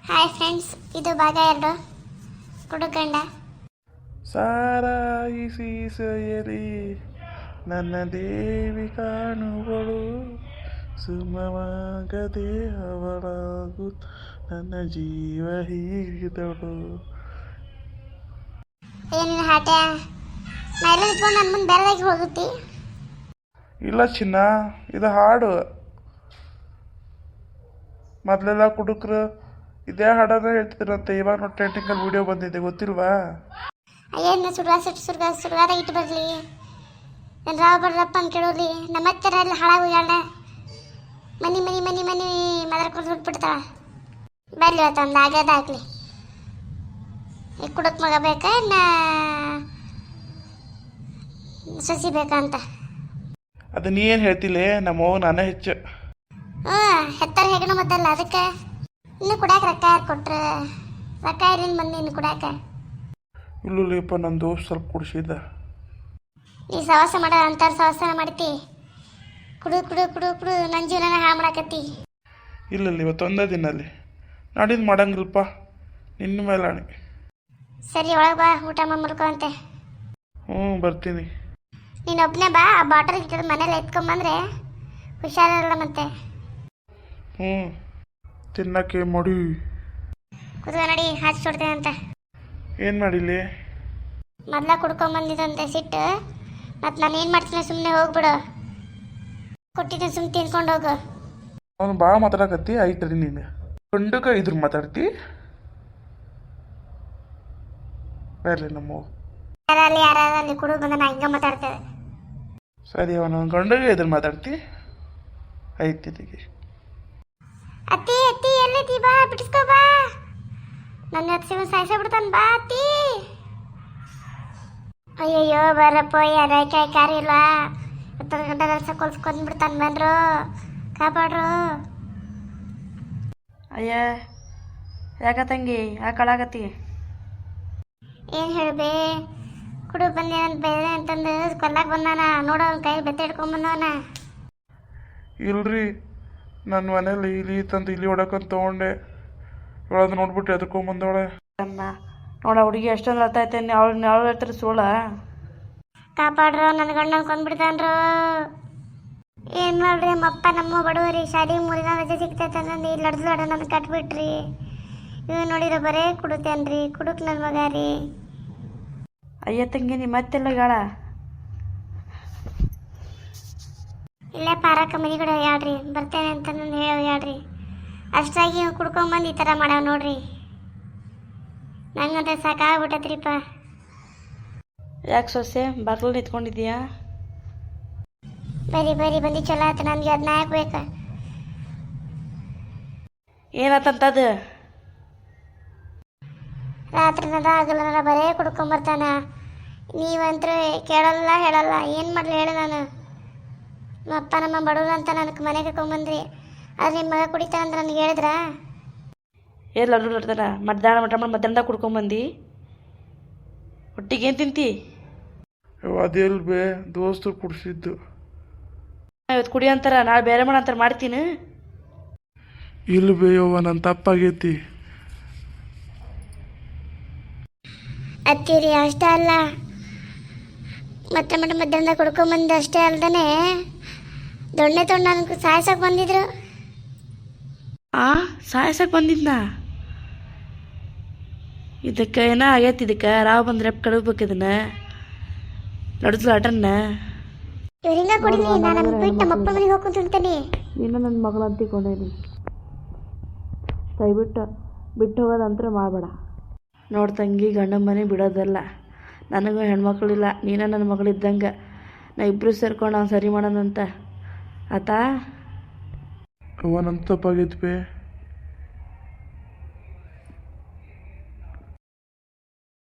Hi friends, ಇದು ಭಾಗ 2 ಕುಡುಕಂಡ. ಸಾರಾಯಿಸಿ ಸಯಲಿ ನನ್ನ ದೇವಿ ಕಾಣುವಳು, ಸುಮವಾಗದೆ ಅವಳಾಗು ನನ್ನ ಜೀವ ಹೀರಿದಳು. ಏನಿನ ಹಾಟ ಮೇಲೆ ಇಟ್ಕೊಂಡು ನನ್ನ ಮುಂದೆ ಬೇರೆದಾಗಿ ಹೋಗುತ್ತೆ. ಇಲ್ಲ ಚಿನ್ನ, ಇದು ಹಾಡು. ಮೊದಲೆಲ್ಲ ಕುಡುಕರು ಇದೇ ಹಾಡನ್ನ ಹೇಳ್ತಿದ್ರಂತೆ. ಇವಾಗ ನೋಡಿ ಟ್ರೆಂಡಿಂಗಲ್ಲಿ ವಿಡಿಯೋ ಬಂದಿದೆ, ಗೊತ್ತಿಲ್ವಾ? ಏನು ಸುರ್ಗಾದಾಗ ಇಟ್ಟು ಬರಲಿ, ನಾನು ರಾವ್ ಬರ್ರಪ್ಪ ಅಂತ ಕೇಳೋಲಿ. ನಮ್ಮ ಹತ್ತಿರ ಎಲ್ಲ ಹಾಳಾಗೋಗ್ಯಾಳ. ಮನಿ ಮನಿ ಮನಿ ಮನಿ ಮದರ್ಕೊಂಡು ಹುಟ್ಬಿಡ್ತಾಳ. ಬರ್ಲಿ ಇವತ್ತು ಒಂದು ಆಗ್ಯದ ಆಗ್ಲಿ. ಈ ಕುಡಕ್ ಮಗ ಬೇಕಾ ನಾ ಸಸಿ ಬೇಕಂತ ಅದು ನೀ ಏನು ಹೇಳ್ತಿಲ್ಲ, ನಮ್ಮ ನಾನೇ ಹೆಚ್ಚು. ಹೆತ್ತರ ಹೆಗಣ ಮದ್ದಲ್ಲ, ಅದಕ್ಕೆ ಇನ್ನು ಕುಡ್ಯಾಕ ರೊಕ್ಕ ಯಾರು ಕೊಟ್ರೆ? ರೊಕ್ಕ ಇರಲಿಲ್ಲ ಬಂದು ಇನ್ನು ಕುಡ್ಯಾಕ. ಇಲ್ಲಪ್ಪ, ನನ್ನ ದೋಸ್ತ್ ಸ್ವಲ್ಪ ಕುಡಿಸಿದ್ದ. ನೀ ಸವಾಸ ಮಾಡೋ ಅಂತಾರ ಸವಾಸನ ಮಾಡ್ತಿ. ಕುಡು ಕುಡು ಕುಡು ಕುಡು ನನ್ನ ಜೀವನ ಹಾಳು ಮಾಡಾಕತ್ತಿ. ಇಲ್ಲ ಇವತ್ತೊಂದೇ ದಿನಲ್ಲಿ ನಾಡಿದ್ದು ಮಾಡಂಗಿಲ್ಲಪ್ಪ, ನಿನ್ನ ಮೇಲೆ ಆಣೆ. ಸರಿ, ಒಳಗೆ ಬಾ, ಊಟ ಮಾಡ್ಕೊ ಅಂತೆ. ಬರ್ತೀನಿ. ನೀನು ಒಬ್ಬನೇ ಬಾ. ಆ ಬಾಟಲ್ ಇಟ್ಟಿದ್ದು ಮನೇಲಿ ಎತ್ಕೊಂಬಂದ್ರೆ ಹುಷಾರಿರಲ್ಲ ಮತ್ತೆ. ತಿನ್ನಕ್ಕೆ ಮಾಡಿ ಕುದುವ ನಡಿ, ಹಾಕಿ ಸುಡ್ತೇನೆ ಅಂತ. ಏನು ಮಾಡಿಲಿ? ಮೊದ್ಲ ಕುಡ್ಕೊಂಬಂದಿದಂತೆ ಸಿಟ್ಟು. ಮತ್ತು ನಾನು ಏನು ಮಾಡ್ತೀನಿ, ಸುಮ್ಮನೆ ಹೋಗ್ಬಿಡು. ಕೊಟ್ಟಿದ್ದೆ ಸುಮ್ಮನೆ ತಿನ್ಕೊಂಡು ಹೋಗು. ಅವನು ಭಾಳ ಮಾತಾಡಕತ್ತಿ. ಆಯ್ತಡಿ, ನೀನು ಗಂಡಗ ಇದ್ರ ಮಾತಾಡ್ತಿ. ಬರ್ಲಿ ನಮ್ಮ ಯಾರಲ್ಲಿ ಕುಡಿದು ಬಂದ ನಾ ಹಿಂಗೆ ಮಾತಾಡ್ತೇವೆ. ಸರಿ, ಅವನು ಗಂಡಗ ಇದ್ರ ಮಾತಾಡ್ತಿ. ಆಯ್ತಿದ್ದೀಗೆ. ಅತ್ತಿ ಅತ್ತಿ ಎಲ್ಲೈತಿ? ಬಾ, ಬಿಡಿಸ್ಕೋ ಬಾ. ನನ್ನ ಹತ್ತಿರ ಸಾಯಿಸ ಬಿಡ್ತಾನೆ. ಬಾ ಅತ್ತಿ. ಅಯ್ಯಯ್ಯೋ ಬರಪ್ಪ, ಯಾರಕಾಯಿ ಕಾರಿಲ್ಲ. ಗಂಟ ಕೊಲ್ಸ್ಕೊಂಡ್ ಬಿಡ್ತಾನೆ. ಬಂದ್ರು, ಕಾಪಾಡ್ರು. ಅಯ್ಯ, ಯಾಕ ತಂಗಿ ಯಾಕಳಾಗತ್ತಿ? ಏನು ಹೇಳ್ಬೇ, ಕುಡು ಬಂದೆ ಅಂತ ಬೇರೆ ಅಂತಂದು ಕೊಲ್ಲಾಕ ಬಂದಾನ. ನೋಡೋ ಅವ್ನ ಕೈ ಬೆತ್ತ ಹಿಡ್ಕೊಂಬಂದವನ. ಇಲ್ರಿ, ನನ್ನ ಮನೇಲಿ ಇಲಿ ತಂದು ಇಲಿ ಹೊಡಕಂತ ತೊಗೊಂಡೆ. ಇವಳದು ನೋಡ್ಬಿಟ್ಟು ಎದ್ಕೊಂಬಂದವಳೆ. ಅಮ್ಮ ನೋಡ, ಹುಡುಗಿ ಎಷ್ಟೊಂದು ಅರ್ಥ ಐತೆ. ಅವಳು ಹೇಳ್ತಾರೆ ಸೋಳ. ಕಾಪಾಡ್ರು, ನನ್ನ ಗಂಡನ ಕೊಂದ್ಬಿಡ್ತಾನ್ರು. ಏನು ಮಾಡ್ರಿ ನಮ್ಮಪ್ಪ ನಮ್ಮ ಬಡವರಿ. ಶಾದಿ 3 ದಿನ ರಜೆ ಸಿಗ್ತೈತೆ ಅಂತಂದು ಇಲ್ಲಿ ಲಡ್ದು ನನ್ನ ಕಟ್ಬಿಟ್ರಿ. ಇವ್ ನೋಡಿದ್ರೆ ಬರೇ ಕುಡುತ್ತೇನ್ರಿ, ಕುಡುಕ್ ನನ್ನ ಮಗ ರೀ. ಅಯ್ಯ ತಂಗಿ, ನೀ ಮತ್ತೆಲ್ಲ ಗಾಳ ಇಲ್ಲೇ ಪಾರಕ್ಕ ಮನೆ ಕಡೆ ಹೇಳ್ರಿ, ಬರ್ತೇನೆ ಅಂತ ನಾನು ಹೇಳ್ರಿ. ಅಷ್ಟಾಗಿ ಕುಡ್ಕೊಂಬಂದು ಈ ಥರ ಮಾಡವ ನೋಡ್ರಿ. ನಂಗಂತ ಸಾಕಾಗ್ಬಿಟ್ಟತ್ರಿಪ್ಪ. ಯಾಕೆ ಸೊಸೆ ಬಾಗ್ಲು ನಿಂತ್ಕೊಂಡಿದ್ದೀಯಾ? ಬರೀ ಬರೀ ಬಂದು ಚಲೋ ಆಯ್ತು. ನನಗೆ ಅದನ್ನ ಹಾಕ್ಬೇಕು. ಏನತ್ತಂತದು? ರಾತ್ರಿನದ ಆಗಲ್ಲ ಬರೇ ಕುಡ್ಕೊಂಬರ್ತಾನ. ನೀವಂತರೂ ಕೇಳಲ್ಲ ಹೇಳಲ್ಲ. ಏನು ಮಾಡಲಿ ಹೇಳು ನಾನು? ನಮ್ಮ ಅಪ್ಪ ನಮ್ಮ ಬಡವರು ಅಂತ ನನಗೆ ಮನೆಗೆ ಕರ್ಕೊಂಬಂದ್ರಿ. ಆದರೆ ನಿಮ್ಮ ಮಗ ಕುಡಿತಾನಂದ್ರೆ ನನಗೆ ಹೇಳಿದ್ರಾ? ಏನು ಲಡ್ತಾರ? ಮಧ್ಯಾಹ್ನದಾಗ ಕುಡ್ಕೊಂಬಂದು ಹೊಟ್ಟಿಗೆ ಏನು ತಿಂತಿ? ಅದೆಲ್ ಬೇ, ದೋಸ್ತರು ಕುಡಿಸಿದ್ದು. ಇವತ್ತು ಕುಡಿ ಅಂತಾರ, ನಾಳೆ ಬೇರೆ ಮಾಡಂತಾರ, ಮಾಡ್ತೀನಿ. ಇಲ್ಲ ಬೇ ಯವ್ವ, ನನ್ನ ತಪ್ಪಾಗೈತಿ. ಅತ್ತೀರಿ ಅಷ್ಟೇ ಅಲ್ಲ, ಮತ್ತೆ ಮಧ್ಯಾಹ್ನದಾಗ ಕುಡ್ಕೊಂಬಂದು ಅಷ್ಟೇ ಅಲ್ದೇ ದೊಣ್ಣೆ ತೊಗೊಂಡು ನನಗೆ ಸಾಯ್ಸಕ್ಕೆ ಬಂದಿದ್ರು. ಸಾಯಸಕ್ಕೆ ಬಂದಿದ್ನ? ಇದಕ್ಕೆ ಏನೋ ಆಗೈತಿ. ಇದಕ್ಕೆ ರಾವ್ ಬಂದ್ರೆ ಕಡಗ್ಬೇಕು. ಇದನ್ನ ನಡ್ದು ಆಟನ್ನ ಇವ್ರು ಹಿಂಗೆ ಕುಡಿಲಿ. ನಾನು ಬಿಟ್ಟು ನಮ್ಮ ಅಪ್ಪ ಮನೆಗೆ ಹೋಗ್ಕೊಂಡು ತಿಂತೇನೆ. ನೀನು ನನ್ನ ಮಗಳು ಅಂತಿಕೊಂಡೇನಿ. ದಯವಿಟ್ಟು ಬಿಟ್ಟು ಹೋಗೋದಂತ್ರ ಮಾಡಬೇಡ. ನೋಡಿ ತಂಗಿ, ಗಂಡನ ಮನೆ ಬಿಡೋದಲ್ಲ. ನನಗೂ ಹೆಣ್ಮಕ್ಳಿಲ್ಲ, ನೀನು ನನ್ನ ಮಗಳಿದ್ದಂಗೆ. ನಾ ಇಬ್ಬರು ಸೇರ್ಕೊಂಡು ಅವ್ನು ಸರಿ ಮಾಡೋಣಂತ ಆತಾ. ಅವ್ವ, ನನ್ನ ತಪ್ಪಾಗೈತಿ ಬೇ.